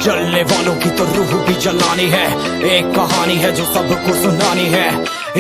जलने वालों की तो रूह भी जलानी है। एक कहानी है जो सबको सुनानी है,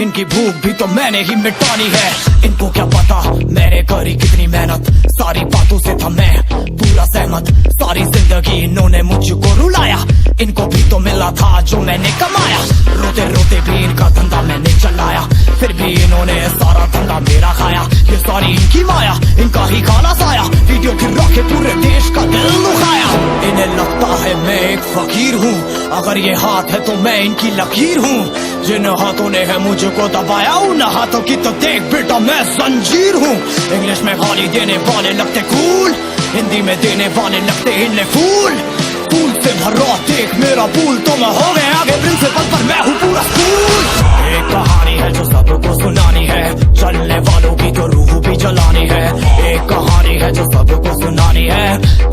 इनकी भूख भी तो मैंने ही मिटानी है। इनको क्या पता मैंने करी कितनी मेहनत, सारी बातों से था मैं पूरा सहमत। सारी जिंदगी इन्होंने मुझको रुलाया, इनको भी तो मिला था जो मैंने कमाया। रोते रोते भी इनका धंधा मैंने चलाया, फिर भी इन्होंने सारा धंधा मेरा खाया। ये सारी इनकी माया, इनका ही खाना साया, वीडियो गिरा के पूरे देश का दिल दुखाया। इन्हें लगता है मैं एक फकीर हूँ, अगर ये हाथ है तो मैं इनकी लकीर हूँ। जिन हाथों ने है मुझको दबाया, उन हाथों की तो देख बेटा मैं जंजीर हूँ। इंग्लिश में गाली देने वाले लगते कूल, हिंदी में देने वाले लगते इनले फूल। फूल से भरा देख मेरा पूल, तो मैं हो गया आगे प्रिंसिपल पर मैं हूँ पूरा स्कूल। एक कहानी है जो सबको सुनानी है, चलने वालों की तो रूह भी जलानी है। एक कहानी है जो सबको सुनानी है,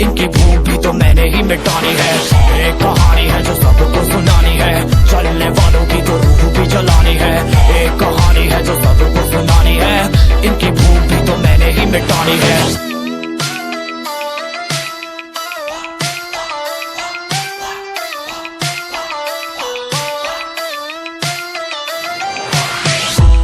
इनकी भूख भी तो मैंने ही मिटानी है। एक कहानी है जो सबको सुनानी है, चलने वालों की तो रूह भी जलानी है। एक कहानी है जो सबको सुनानी है, इनकी भूख भी तो मैंने ही मिटानी है।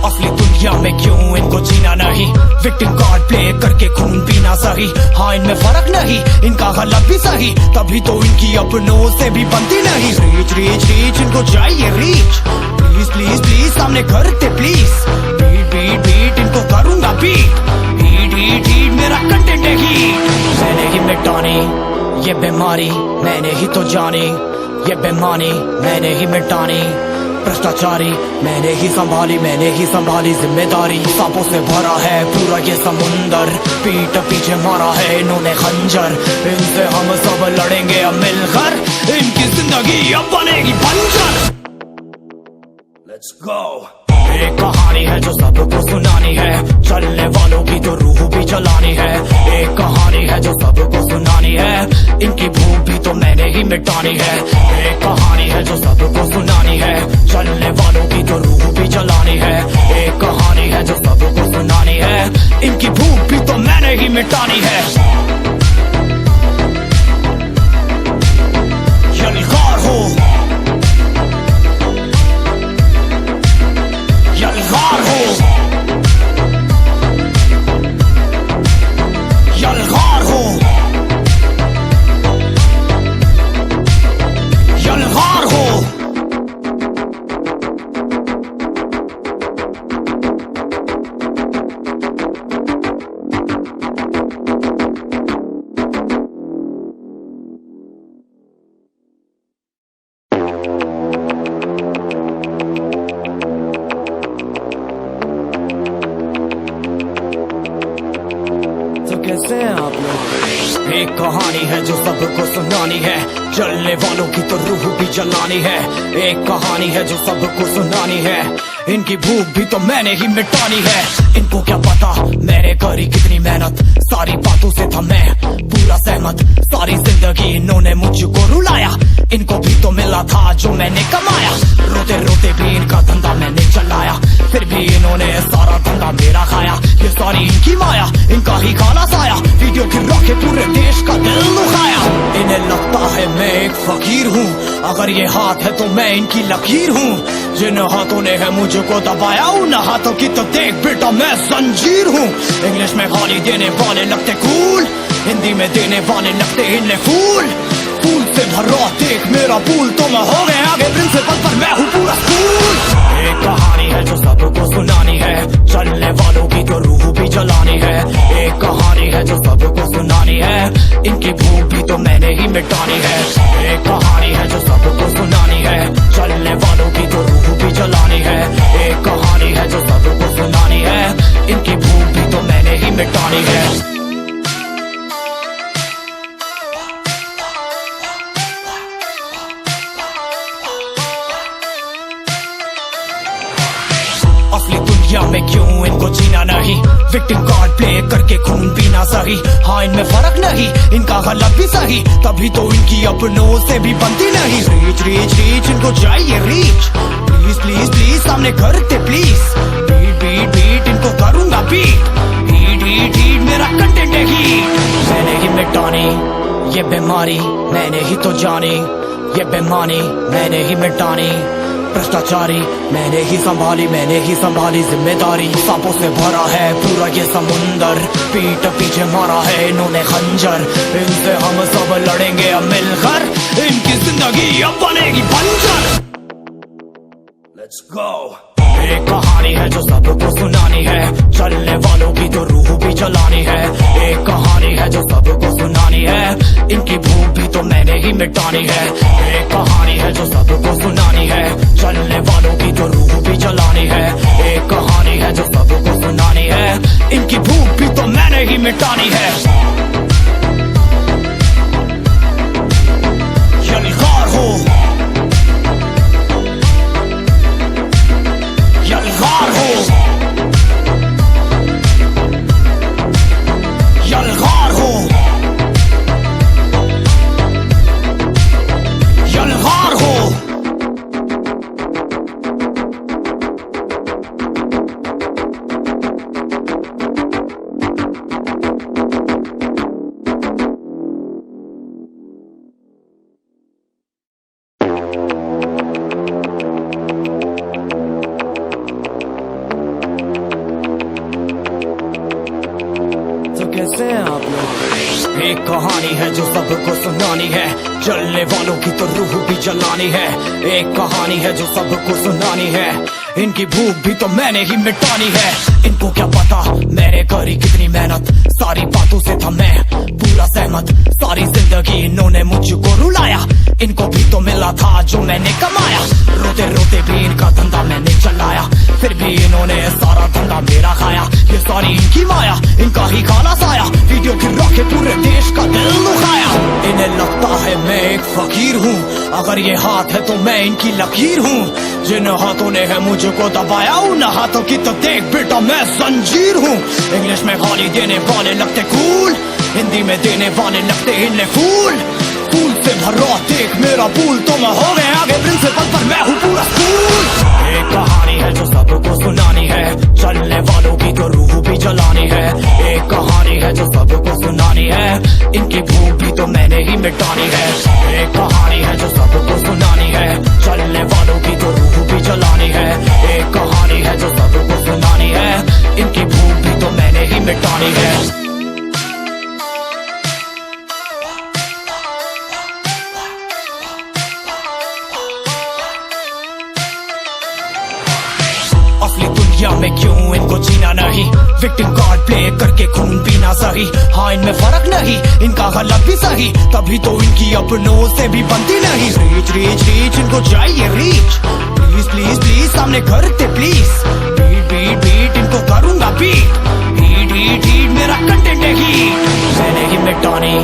असली दुनिया में क्यों इनको जीना नहीं, विक्टिम कार्ड प्ले करके खून पीना सही। हाँ इनमें फर्क नहीं, इनका गलत भी सही, तभी तो इनकी अपनों से भी बनती नहीं। रीच रीच रीच इनको चाहिए रीच, प्लीज प्लीज प्लीज सामने करते प्लीज। बीट बीट बीट इनको करूंगा बीट, हीट हीट हीट मेरा कंटेंट है हीट। मैंने ही मिटानी ये बीमारी, मैंने ही तो जानी ये बेमानी, मैंने ही मिटानी भ्रष्टाचारी, मैंने ही संभाली जिम्मेदारी। सांपों से भरा है पूरा ये समुंदर, पीठ पीछे मारा है इन्होंने खंजर। इनसे हम सब लड़ेंगे अब मिलकर, इनकी जिंदगी अब बनेगी बंजर। Let's go। एक कहानी है जो सबको सुनानी है, चलने वालों की तो रूह भी जलानी है। एक कहानी है जो सबको सुनानी है, इनकी भूख भी तो मैंने ही मिटानी है। एक कहानी है जो सबको सुनानी है, चलने वालों की तो रूह भी जलानी है। एक कहानी है जो सबको सुनानी है, इनकी भूख भी तो मैंने ही मिटानी है। यलगार हो यलगार हो यलगार हो यलगार हो। कैसे हैं आप लोग? एक कहानी है जो सबको सुनानी है, जलने वालों की तो रूह भी जलानी है। एक कहानी है जो सबको सुनानी है, इनकी भूख भी तो मैंने ही मिटानी है। इनको क्या पता मैंने करी कितनी मेहनत, सारी बातों से था मैं पूरा सहमत। सारी जिंदगी इन्होंने मुझको रुलाया, इनको भी तो मिला था जो मैंने कमाया। रोते रोते भी इनका धंधा मैंने चलाया, फिर भी इन्होंने सारा धंधा मेरा खाया। ये सारी इनकी माया, इनका ही खाना साया, वीडियो गिरा के पूरे देश का दिल दुखाया। इन्हें लगता है मैं एक फकीर हूँ, अगर ये हाथ है तो मैं इनकी लकीर हूँ। जिन हाथों ने है मुझको दबाया, उन हाथों की तो देख बेटा मैं जंजीर हूँ। इंग्लिश में गाली देने वाले लगते कूल, हिंदी में देने वाले लगते इनले फूल। फूल से भरा देख मेरा पूल, तो मैं हो गया आगे प्रिंसिपल पर मैं हूँ पूरा स्कूल। एक कहानी है जो सबको सुनानी है, चलने वालों की तो रूह भी जलानी है। एक कहानी है जो सबको सुनानी है, इनकी भूख भी तो मैंने ही मिटानी है। एक कहानी है जो सबको सुनानी है, चलने वालों की तो रूह भी जलानी है। एक कहानी है जो सबको सुनानी है, इनकी भूख भी तो मैंने ही मिटानी है। असली दुनिया में क्यों इनको जीना नहीं, विक्टिम कार्ड प्ले करके खून पीना सही। हाँ इनमें फर्क नहीं, इनका गलत भी सही, तभी तो इनकी अपनों से भी बनती नहीं। रीच रीच रीच इनको चाहिए रीच, प्लीज प्लीज प्लीज सामने करते प्लीज। बीट बीट बीट इनको करूंगा बीट, हीट हीट हीट मेरा कंटेंट है हीट। मैंने ही मिटानी ये बीमारी, मैंने ही तो जानी ये बेमानी मैंने ही मिटानी, भ्रष्टाचारी मैंने ही संभाली जिम्मेदारी। सांपों से भरा है पूरा ये समुंदर, पीठ पीछे मारा है इन्होंने खंजर। इनसे हम सब लड़ेंगे अब मिलकर, इनकी जिंदगी अब बनेगी बंजर। Let's go। एक कहानी है जो सबको सुनानी है, चलने वालों की तो रूह भी जलानी है। एक कहानी है जो सबको सुनानी है, इनकी भूख भी तो मैंने ही मिटानी है। एक कहानी है जो सबको सुनानी है, चलने वालों की तो रूह भी जलानी है। एक कहानी है जो सबको सुनानी है, इनकी भूख भी तो मैंने ही मिटानी है। यलगार हो, यलगार हो, यलगार हो, यलगार हो। कैसे हैं आप लोग? एक कहानी है जो सबको सुनानी है, चलने वालों की तो रूह भी जलानी है। एक कहानी है जो सबको सुनानी है, इनकी भूख भी तो मैंने ही मिटानी है। इनको क्या पता मैंने करी कितनी मेहनत, सारी बातों से था मैं पूरा सहमत। सारी जिंदगी इन्होंने मुझको रुलाया, इनको भी तो मिला था जो मैंने कमाया। रोते रोते भी इनका धंधा मैंने चलाया, फिर भी इन्होंने सारा धंधा मेरा खाया। ये सारी इनकी माया, इनका ही खाना साया, वीडियो गिरा के पूरे देश का दिल दुखाया। इन्हें लगता है मैं एक फकीर हूँ, अगर ये हाथ है तो मैं इनकी लकीर हूँ। जिन हाथों ने है मुझको दबाया, उन हाथों की तो देख बेटा मैं जंजीर हूँ। इंग्लिश में गाली देने वाले लगते कूल, हिंदी में देने वाले लगते इन्हें फूल। फूल से भरा देख मेरा पूल, तो मैं हो गए आगे प्रिंसिपल पर मैं हूँ पूरा स्कूल। एक कहानी है जो सबको सुनानी है, चलने वालों की तो रूह भी जलानी है। एक कहानी है जो सबको सुनानी है, इनकी भूख भी तो मैंने ही मिटानी है। एक कहानी है जो सबको सुनानी है, चलने वालों की तो रूह भी जलानी है। एक कहानी है जो सबको सुनानी है, इनकी भूख भी तो मैंने ही मिटानी है। असली दुनिया में क्यों इनको जीना नहीं, विक्टिम कार्ड प्ले करके खून पीना सही। हाँ इनमें फर्क नहीं, इनका गलत भी सही, तभी तो इनकी अपनों से भी बनती नहीं। रीच रीच रीच इनको चाहिए रीच, प्लीज प्लीज प्लीज सामने करते प्लीज। बीट बीट बीट इनको करूंगा बीट, हीट हीट हीट मेरा कंटेंट है हीट। मैंने ही मिटानी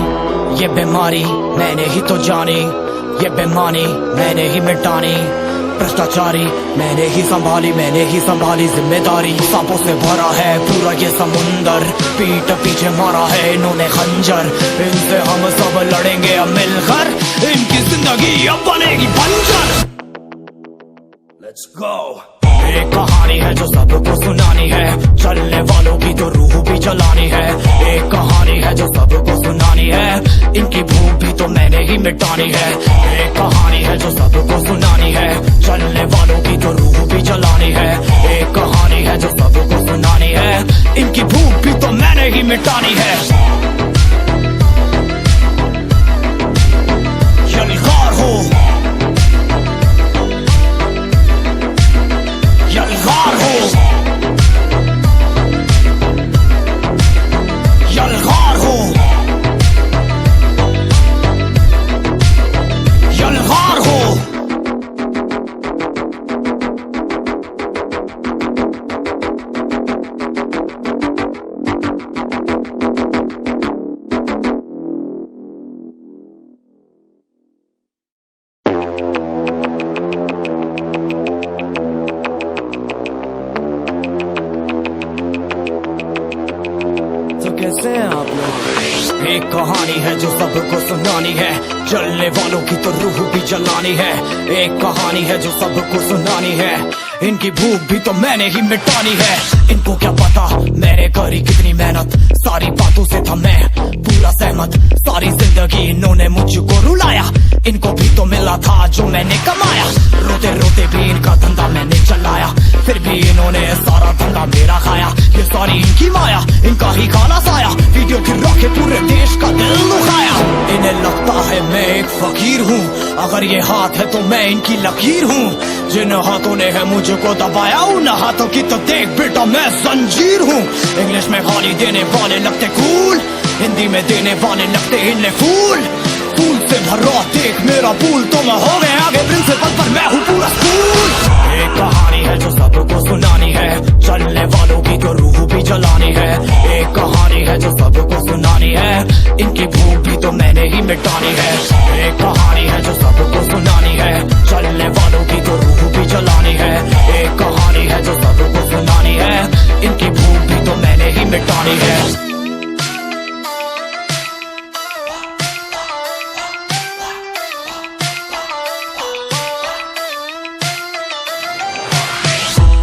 ये बीमारी, मैंने ही तो जानी ये बेमानी, मैंने ही मिटानी। भ्रष्टाचारी मैंने ही संभाली जिम्मेदारी। सांपों से भरा है पूरा ये समुंदर, पीठ पीछे मारा है इन्होंने खंजर। इनसे हम सब लड़ेंगे अब मिलकर, इनकी जिंदगी अब बनेगी बंजर। Let's go। एक कहानी है जो सबको सुनानी है, चलने वालों की तो रूह भी जलानी है। एक कहानी है जो सबको सुनानी है, इनकी भूख भी तो मैंने ही मिटानी है। एक कहानी है जो सबको सुनानी है, चलने वालों की तो रूह भी जलानी है। एक कहानी है जो सबको सुनानी है, इनकी भूख भी तो मैंने ही मिटानी है। यलगार हो, यलगार हो, यलगार हो, यलगार हो। कैसे हैं आप लोग? एक कहानी है जो सबको सुनानी है, चलने वालों की तो रूह भी जलानी है। एक कहानी है जो सबको सुनानी है, इनकी भूख भी तो मैंने ही मिटानी है। इनको क्या पता मैंने करी कितनी मेहनत, सारी बातों से था मैं पूरा सहमत। सारी जिंदगी इन्होंने मुझको रुलाया, इनको भी तो मिला था जो मैंने कमाया। रोते रोते भी इनका धंधा मैंने चलाया, फिर भी इन्होंने सारा धंधा मेरा खाया। ये सारी इनकी माया, इनका ही खाना साया, वीडियो गिरा के पूरे देश का दिल दुखाया। इन्हें लगता है मैं एक फकीर हूँ, अगर ये हाथ है तो मैं इनकी लकीर हूँ। जिन हाथों ने है मुझको दबाया, उन हाथों की तो देख बेटा मैं जंजीर हूँ। इंग्लिश में गाली देने वाले लगते कूल, हिंदी में देने वाले लगते इन्हें फूल। फूल से भरा देख मेरा पूल, तो मैं हो गए आगे प्रिंसिपल पर मैं हूँ पूरा स्कूल। एक कहानी है जो सबको सुनानी है, चलने वालों की तो रूह भी जलानी है। एक कहानी है जो सबको सुनानी है, इनकी भूख भी तो मैंने ही मिटानी है। एक कहानी है जो सबको सुनानी है, चलने वालों की तो रूह भी जलानी है। एक कहानी है जो सबको सुनानी है, इनकी भूख भी तो मैंने ही मिटानी है।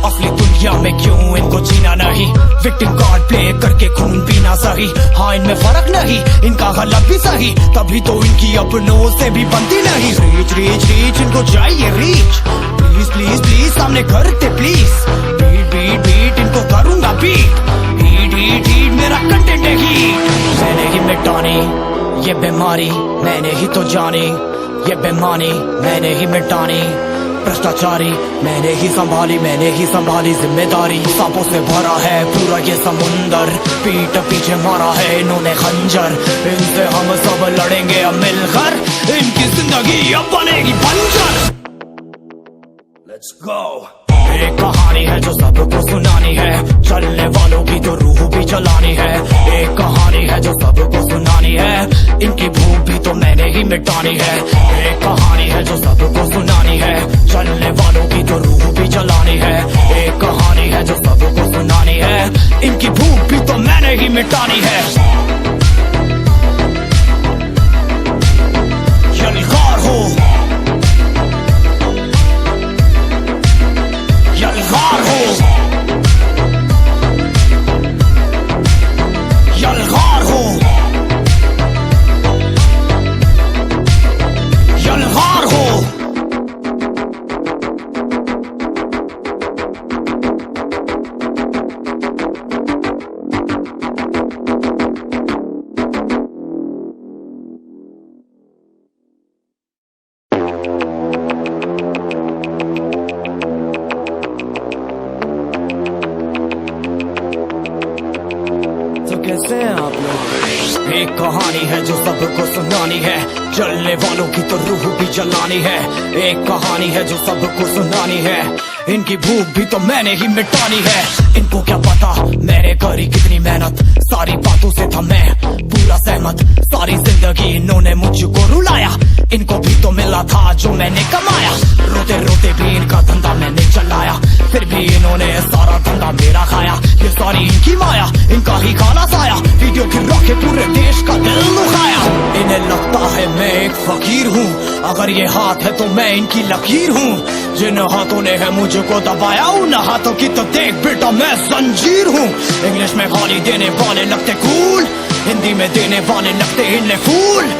असली दुनिया में क्यों इनको जीना नहीं, विक्टिम कार्ड प्ले करके खून पीना सही। हाँ इनमें फर्क नहीं, इनका गलत भी सही, तभी तो इनकी अपनों से भी बनती नहीं। रीच रीच रीच इनको चाहिए रीच, प्लीज प्लीज प्लीज सामने करते प्लीज। बीट बीट बीट इनको करूंगा बीट, हीट हीट हीट मेरा कंटेंट है हीट। मैंने ही मिटानी ये बीमारी, मैंने ही तो जानी ये बेमानी, मैंने ही मिटानी भ्रष्टाचारी। मैंने ही संभाली जिम्मेदारी। सांपों से भरा है पूरा ये समुंदर, पीठ पीछे मारा है इन्होंने खंजर। इनसे हम सब लड़ेंगे अब मिलकर, इनकी जिंदगी अब बनेगी बंजर। Let's go। एक कहानी है जो सबको सुनानी है, चलने वालों की तो रूह भी जलानी है। एक कहानी है जो सबको सुनानी है, इनकी भूख भी तो मैंने ही मिटानी है। एक कहानी है जो सबको सुनानी है, चलने वालों की तो रूह भी जलानी है। एक कहानी है जो सबको सुनानी है, इनकी भूख भी तो मैंने ही मिटानी है। यलगार हो यलगार हो यलगार हो यलगार हो। कैसे हैं आप लोग? एक कहानी है जो सबको सुनानी है, चलने वालों की तो रूह भी जलानी है। एक कहानी है जो सबको सुनानी है, इनकी भूख भी तो मैंने ही मिटानी है। इनको क्या पता मैंने करी कितनी मेहनत, सारी बातों से था मैं पूरा सहमत। सारी जिंदगी इन्होंने मुझको रुलाया, इनको भी तो मिला था जो मैंने कमाया। रोते रोते भी इनका धंधा मैंने चलाया, फिर भी इन्होंने सारा धंधा मेरा खाया। ये सारी इनकी माया, इनका ही खाना साया, वीडियो गिरा के पूरे देश का दिल दुखाया। इन्हें लगता है मैं एक फकीर हूँ, अगर ये हाथ है तो मैं इनकी लकीर हूँ। जिन हाथों ने है मुझको दबाया, उन हाथों की तो देख बेटा मैं जंजीर हूँ। इंग्लिश में गाली देने वाले लगते कूल, हिंदी में देने वाले लगते इन्हें फूल।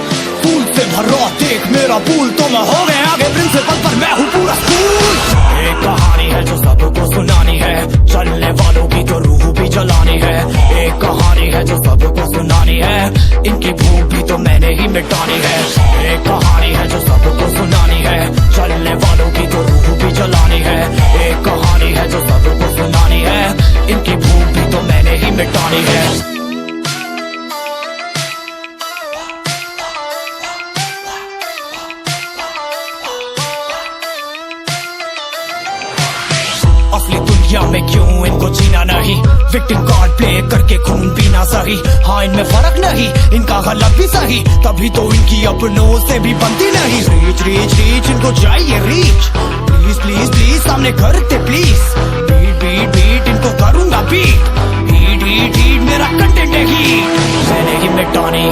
फूल से भरा देख मेरा पूल, तो मैं हो गए आगे प्रिंसिपल पर मैं हूँ पूरा स्कूल। एक कहानी है जो सबको सुनानी है, चलने वालों की तो रूह भी जलानी है। एक कहानी है जो सबको सुनानी है, इनकी भूख भी तो मैंने ही मिटानी है। एक कहानी है जो सबको सुनानी है, चलने वालों की तो रूह भी जलानी है। एक कहानी है जो सबको सुनानी है, इनकी भूख भी तो मैंने ही मिटानी है। असली दुनिया में क्यों इनको जीना नहीं, विक्टिम कार्ड प्ले करके खून पीना सही। हाँ इनमें फर्क नहीं, इनका गलत भी सही, तभी तो इनकी अपनों से भी बनती नहीं। रीच रीच रीच इनको चाहिए रीच, प्लीज प्लीज प्लीज सामने करते प्लीज। बीट बीट बीट इनको करूंगा बीट, हीट हीट हीट मेरा कंटेंट है हीट। मैंने ही मिटानी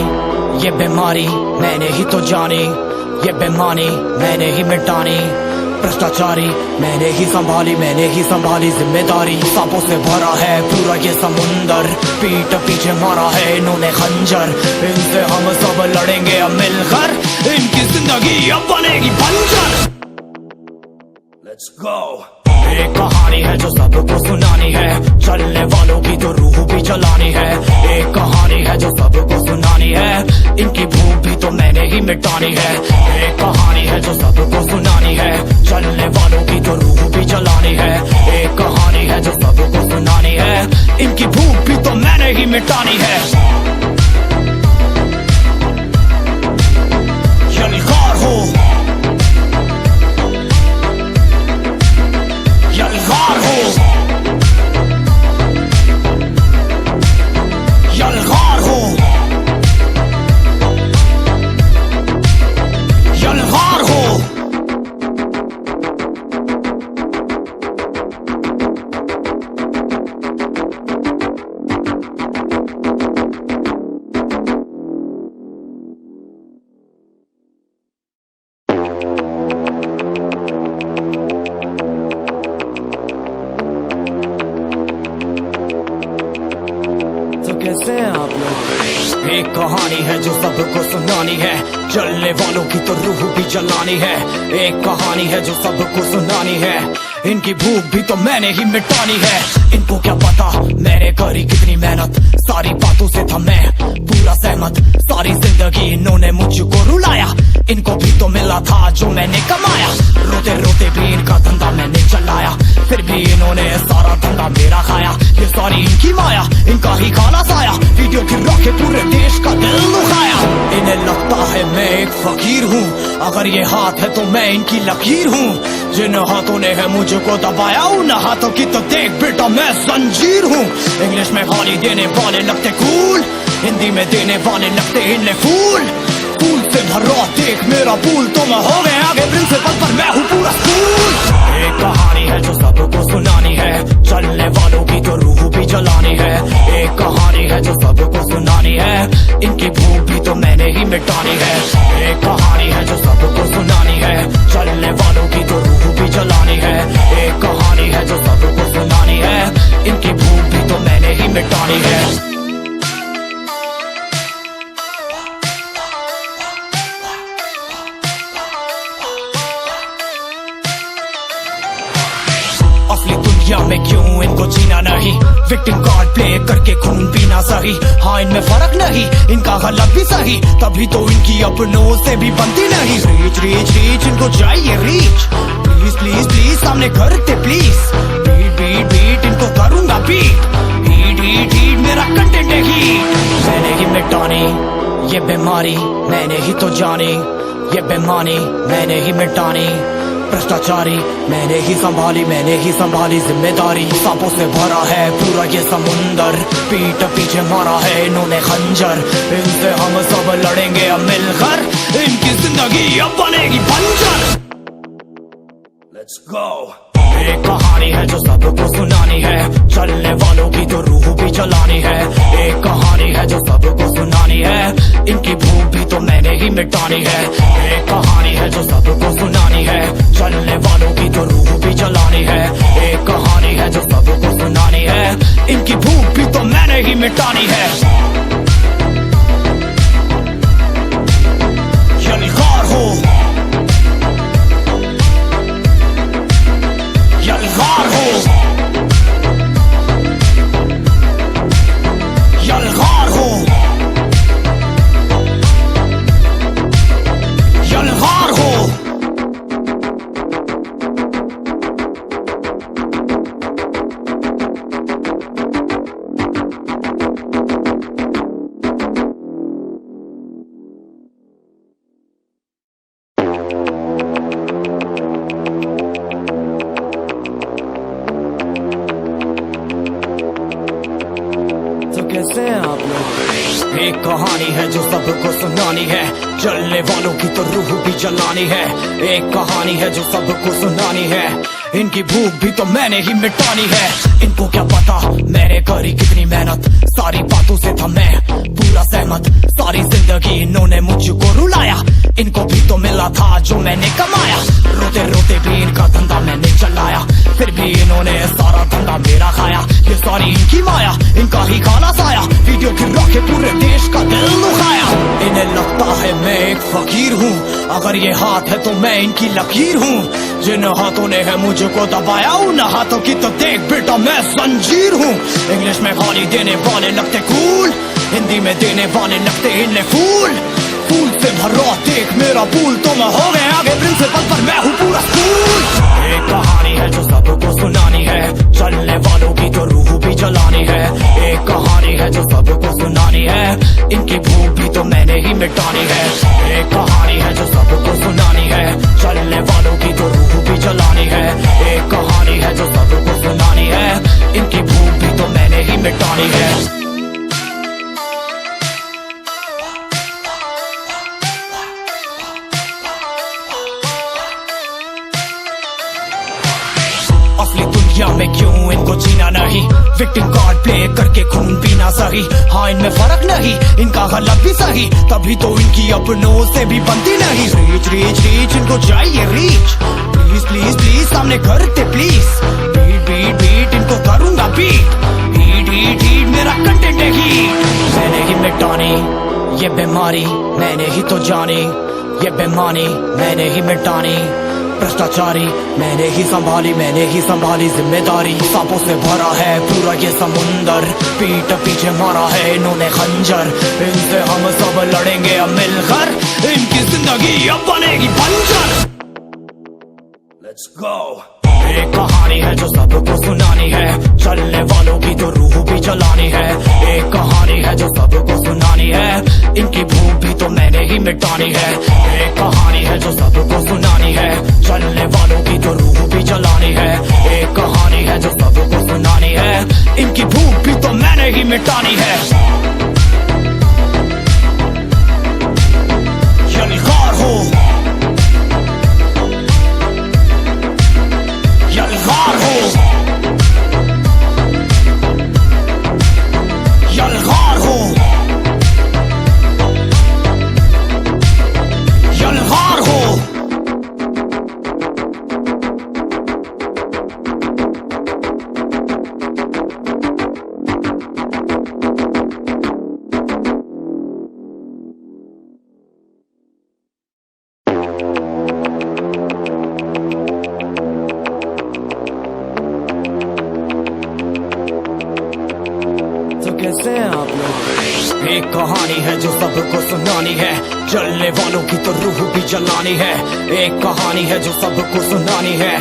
ये बीमारी, मैंने ही तो जानी ये बेमानी, मैंने ही मिटानी भ्रष्टाचारी मैंने ही संभाली जिम्मेदारी। सांपों से भरा है पूरा ये समुंदर, पीठ पीछे मारा है इन्होंने खंजर। इनसे हम सब लड़ेंगे अब मिलकर, इनकी जिंदगी अब बनेगी बंजर। Let's go। एक कहानी है जो सबको सुनानी है, चलने वालों की तो रूह भी जलानी है। एक कहानी है जो सबको सुनानी है, इनकी भूख भी तो मैंने ही मिटानी है। एक कहानी है जो सबको सुनानी है, चलने वालों की तो रूह भी जलानी है। एक कहानी है जो सबको सुनानी है, इनकी भूख भी तो मैंने ही मिटानी है। यलगार हो, यलगार हो, यलगार हो, यलगार हो। तो कैसे हैं आप लोग? एक कहानी है जो सबको सुनानी है, चलने वालों की तो रूह भी जलानी है। एक कहानी है जो सबको सुनानी है, इनकी भूख भी तो मैंने ही मिटानी है। इनको क्या पता मैंने करी कितनी मेहनत, सारी बातों से था मैं पूरा सहमत। सारी जिंदगी इन्होंने मुझको रुलाया, इनको भी तो मिला था जो मैंने कमाया। रोते रोते भी इनका धंधा मैंने चलाया, फिर भी इन्होंने सारा धंधा मेरा खाया। ये सारी इनकी माया, इनका ही खाना साया, वीडियो गिरा के पूरे देश का दिल दुखाया। इन्हें लगता है मैं एक फकीर हूँ, अगर ये हाथ है तो मैं इनकी लकीर हूँ। जिन हाथों ने है मुझको दबाया, उन हाथों की तो देख बेटा मैं जंजीर हूँ। इंग्लिश में गाली देने वाले लगते कूल, हिंदी में देने वाले लगते इन्हें फूल। फूल से भरा देख मेरा पूल, तो मैं हो गए आगे प्रिंसिपल पर मैं हूँ पूरा स्कूल। एक कहानी है जो सबको सुनानी है, चलने वालों की तो रूह भी जलानी है। एक कहानी है जो सबको सुनानी है, इनकी भूख भी तो मैंने ही मिटानी है। एक कहानी है जो सबको सुनानी है, चलने वालों की तो रूह भी जलानी है। एक कहानी है जो सबको सुनानी है, इनकी भूख भी तो मैंने ही मिटानी है। असली दुनिया में क्यों इनको जीना नहीं, विक्टिम कार्ड प्ले करके खून पीना सही। हाँ इनमें फर्क नहीं, इनका गलत भी सही, तभी तो इनकी अपनों से भी बनती नहीं। रीच रीच रीच इनको चाहिए रीच, प्लीज प्लीज प्लीज सामने करते प्लीज। बीट बीट बीट इनको करूंगा बीट, हीट हीट हीट मेरा कंटेंट है हीट। मैंने ही मिटानी ये बीमारी, मैंने ही तो जानी ये बेमानी, मैंने ही मिटानी। भ्रष्टाचारी मैंने ही संभाली जिम्मेदारी। सांपों से भरा है पूरा ये समुंदर, पीठ पीछे मारा है इन्होंने खंजर। इनसे हम सब लड़ेंगे अब मिलकर, इनकी जिंदगी अब बनेगी बंजर। Let's go। एक कहानी है जो सबको सुनानी है, चलने वालों की तो रूह भी जलानी है। एक कहानी है जो सबको सुनानी है, इनकी भूख भी तो मैंने ही मिटानी है। एक कहानी है जो सबको सुनानी है, चलने वालों की तो रूह भी जलानी है। एक कहानी है जो सबको सुनानी है, इनकी भूख भी तो मैंने ही मिटानी है। यलगार हो, यलगार हो, यलगार हो, यलगार हो। कैसे हैं आप लोग? एक कहानी है जो सबको सुनानी है, चलने वालों की तो रूह भी जलानी है। एक कहानी है जो सबको सुनानी है, इनकी भूख भी तो मैंने ही मिटानी है। इनको क्या पता मैंने करी कितनी मेहनत, सारी बातों से था मैं पूरा सहमत। सारी जिंदगी इन्होंने मुझको रुलाया, इनको भी तो मिला था जो मैंने कमाया। रोते रोते भी इनका धंधा मैंने चलाया, फिर भी इन्होंने सारा धंधा मेरा खाया। ये सारी इनकी माया, इनका ही काला साया, वीडियो गिरा के पूरे देश का दिल दुखाया। इन्हें लगता है मैं एक फकीर हूँ, अगर ये हाथ है तो मैं इनकी लकीर हूँ। जिन हाथों ने है मुझको दबाया, उन हाथों की तो देख बेटा मैं जंजीर हूँ। इंग्लिश में गाली देने वाले लगते कूल, हिंदी में देने वाले लगते इन्हें फूल। फूल से भरा देख मेरा पूल, तो मैं हो गया आगे प्रिंसिपल पर मैं हूँ पूरा स्कूल। एक कहानी है जो सबको सुनानी है, चलने वालों की तो रूह भी जलानी है। एक कहानी है जो सबको सुनानी है, इनकी भूख भी तो मैंने ही मिटानी है। एक कहानी है जो सबको सुनानी है, चलने वालों की तो रूह भी जलानी है। एक कहानी है जो सबको सुनानी है, इनकी भूख भी तो मैंने ही मिटानी है। असली दुनिया में क्यों इनको जीना नहीं, विक्टिम कार्ड प्ले करके खून पीना सही। हाँ इनमें फर्क नहीं, इनका गलत भी सही, तभी तो इनकी अपनों से भी बनती नहीं। रीच रीच रीच इनको चाहिए रीच, प्लीज प्लीज प्लीज सामने करते प्लीज। बीट बीट बीट इनको करूंगा बीट, हीट हीट हीट मेरा कंटेंट है हीट। मैंने ही मिटानी ये बीमारी, मैंने ही तो जानी ये बेमानी, मैंने ही मिटानी भ्रष्टाचारी। मैंने ही संभाली जिम्मेदारी। सांपों से भरा है पूरा ये समुंदर, पीठ पीछे मारा है इन्होंने खंजर। इनसे हम सब लड़ेंगे अब मिलकर, इनकी जिंदगी अब बनेगी बंजर। Let's go। एक कहानी है जो सबको सुनानी है, चलने वालों की तो रूह भी जलानी है। एक कहानी है जो सबको सुनानी है, इनकी भूख भी तो मैंने ही मिटानी है। एक कहानी है जो सबको सुनानी है, चलने वालों की तो रूह भी जलानी है। एक कहानी है जो सबको सुनानी है, इनकी भूख भी तो मैंने ही मिटानी है। यलगार हो यलगार हो यलगार हो यलगार हो। कैसे हैं आप लोग? एक कहानी है जो सबको सुनानी है, जलने वालों की तो रूह भी जलानी है। एक कहानी है जो सबको सुनानी है,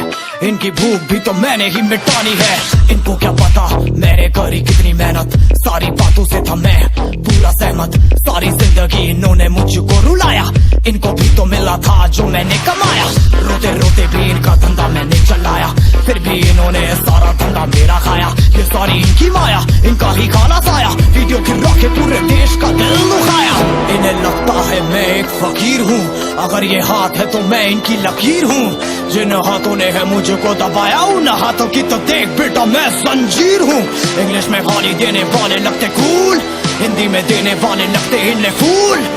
इनकी भूख भी तो मैंने ही मिटानी है। इनको क्या पता मैंने करी कितनी मेहनत, सारी बातों से था मैं पूरा सहमत। सारी जिंदगी इन्होंने मुझको रुलाया, इनको भी तो मिला था जो मैंने कमाया। रोते रोते भी इनका धंधा मैंने चलाया, फिर भी इन्होंने सारा धंधा मेरा खाया। ये सारी इनकी माया, इनका ही काला साया, वीडियो गिरा के पूरे देश का दिल दुखाया। इन्हें लगता है मैं एक फकीर हूँ, अगर ये हाथ है तो मैं इनकी लकीर हूँ। जिन हाथों ने है मुझको दबाया, उन हाथों की तो देख बेटा मैं जंजीर हूँ। इंग्लिश में गाली देने वाले लगते कूल, हिंदी में देने वाले लगते इन्हें फूल।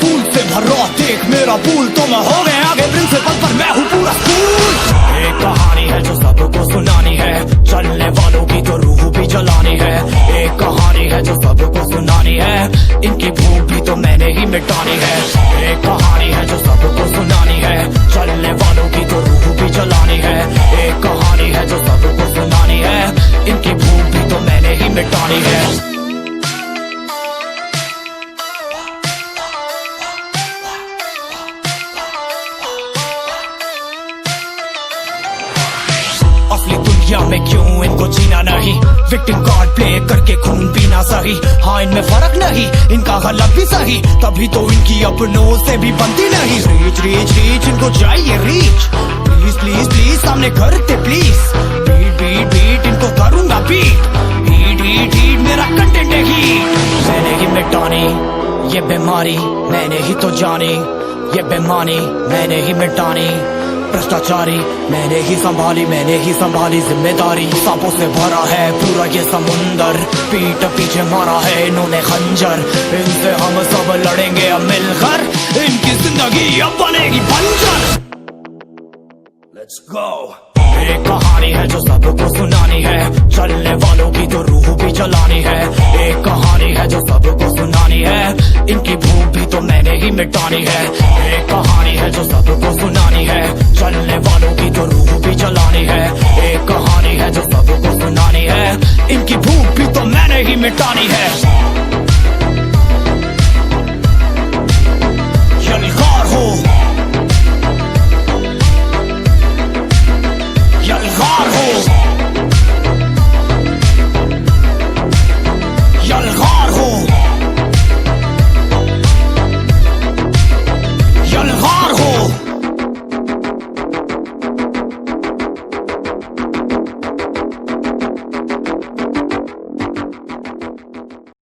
फूल से भरा देख मेरा पूल, तो मैं हो गया आगे प्रिंसिपल पर मैं हूँ पूरा स्कूल। एक कहानी है जो सबको सुनानी है, चलने वालों की तो रूह भी जलानी है। एक कहानी है जो सबको सुनानी है, इनकी भूख भी तो मैंने ही मिटानी है। एक कहानी है जो सबको सुनानी है, चलने वालों की तो रूह भी जलानी है। एक कहानी है जो सबको सुनानी है, इनकी भूख भी तो मैंने ही मिटानी है। असली दुनिया में क्यों इनको जीना नहीं, विक्टिम कार्ड प्ले करके खून पीना सही। हाँ इनमें फर्क नहीं, इनका गलत भी सही, तभी तो इनकी अपनों से भी बनती नहीं। रीच रीच रीच इनको चाहिए रीच, प्लीज प्लीज प्लीज सामने करते प्लीज। बीट बीट बीट इनको करूंगा बीट, हीट हीट हीट मेरा कंटेंट है हीट। मैंने ही मिटानी ये बीमारी, मैंने ही तो जानी ये बेमानी, मैंने ही मिटानी भ्रष्टाचारी मैंने ही संभाली जिम्मेदारी। सांपों से भरा है पूरा ये समुंदर, पीठ पीछे मारा है इन्होंने खंजर। इनसे हम सब लड़ेंगे अब मिलकर, इनकी जिंदगी अब बनेगी बंजर। Let's go। एक कहानी है जो सबको सुनानी है, चलने वालों की तो रूह भी जलानी है। एक कहानी है जो सबको सुनानी है, इनकी भूख भी तो मैंने ही मिटानी है। एक कहानी है जो सबको सुनानी है, चलने वालों की तो रूह भी जलानी है। एक कहानी है जो सबको सुनानी है, इनकी भूख भी तो मैंने ही मिटानी है।